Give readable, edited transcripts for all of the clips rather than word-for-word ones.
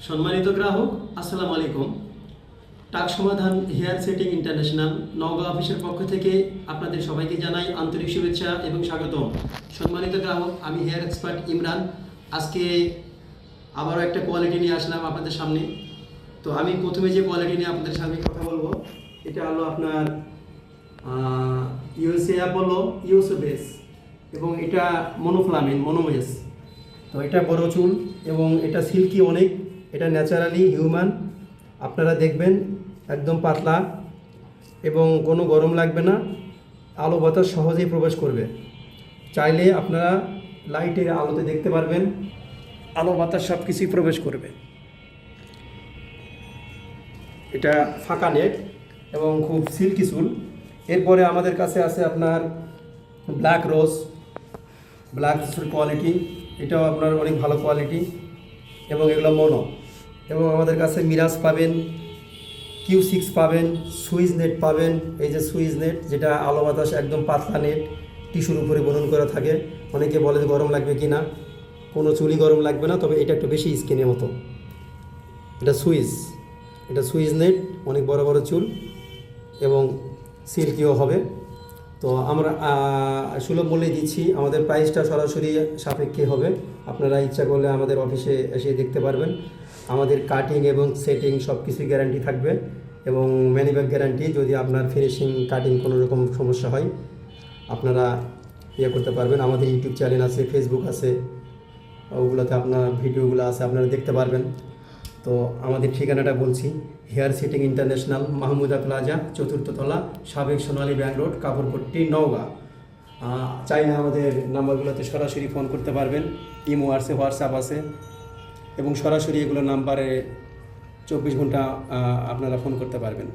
সম্মানিত গ্রাহক, আসসালামু আলাইকুম। টাক সমাধান হেয়ার সেটিং ইন্টারন্যাশনাল নওগাঁ অফিসের পক্ষ থেকে আপনাদের সবাইকে জানাই আন্তরিক শুভেচ্ছা এবং স্বাগতম। সম্মানিত গ্রাহক, আমি হেয়ার এক্সপার্ট ইমরান। আজকে আবারও একটা কোয়ালিটি নিয়ে আসলাম আপনাদের সামনে। তো আমি প্রথমে যে কোয়ালিটি নিয়ে আপনাদের সামনে কথা বলবো, এটা হলো আপনার ইউএসএ অ্যাপোলো ইউএসও বেস, এবং এটা মনোমেস। তো এটা বড় চুল এবং এটা সিল্কি অনেক, এটা ন্যাচারালি হিউম্যান। আপনারা দেখবেন একদম পাতলা এবং কোনো গরম লাগবে না, আলো বাতাস সহজেই প্রবেশ করবে। চাইলে আপনারা লাইটের আলোতে দেখতে পারবেন, আলো বাতাস সব কিছুই প্রবেশ করবে। এটা ফাঁকা নেট এবং খুব সিল্কি চুল। এরপরে আমাদের কাছে আছে আপনার ব্ল্যাক কোয়ালিটি, এটাও আপনার অনেক ভালো কোয়ালিটি এবং এগুলো মনো। এবং আমাদের কাছে মিরাজ পাবেন, Q6 পাবেন, সুইচ নেট পাবেন। এই যে সুইচ নেট, যেটা আলো বাতাস একদম পাতলা নেট, টিস্যুর উপরে বনন করা থাকে। অনেকে বলে গরম লাগবে কি না, কোনো চুলই গরম লাগবে না, তবে এটা একটু বেশি স্কিনের মতো। এটা সুইচ নেট, অনেক বড় বড় চুল এবং সিল্কিও হবে। তো আমরা সুলভ মূল্যে দিচ্ছি। আমাদের প্রাইসটা সরাসরি সাপেক্ষে হবে। আপনারা ইচ্ছা করলে আমাদের অফিসে এসে দেখতে পারবেন। আমাদের কাটিং এবং সেটিং সব কিছুই গ্যারান্টি থাকবে এবং ম্যানিব্যাক গ্যারান্টি। যদি আপনার ফিনিশিং কাটিং কোনো রকম সমস্যা হয়, আপনারা করতে পারবেন। আমাদের ইউটিউব চ্যানেল আছে, ফেসবুক আছে, ওগুলোতে আপনার ভিডিওগুলো আছে, আপনারা দেখতে পারবেন। তো আমাদের ঠিকানাটা বলছি, hair setting international, Mahmuda plaza, 4th তলা, সাবেক সোনালী ব্যাংক রোড, কাপড়পট্টি, নওগাঁ। চাইলে আমাদের নাম্বারগুলোতে সরাসরি ফোন করতে পারবেন। ইমো আছে, হোয়াটসঅ্যাপ আছে, এবং সরাসরি এগুলো নাম্বারে 24 ঘন্টা আপনারা ফোন করতে পারবেন।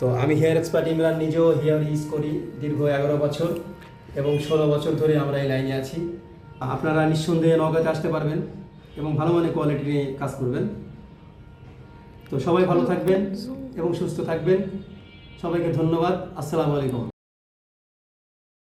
তো আমি হেয়ার এক্সপার্ট ইমরান, নিজেও হেয়ার ইউজ করি দীর্ঘ 11 বছর এবং 16 বছর ধরে আমরা এই লাইনে আছি। আপনারা নিঃসন্দেহে নওগাঁতে আসতে পারবেন এবং ভালো মানের কোয়ালিটি নিয়ে কাজ করবেন। তো সবাই ভালো থাকবেন এবং সুস্থ থাকবেন। সবাইকে ধন্যবাদ। আসসালামু আলাইকুম।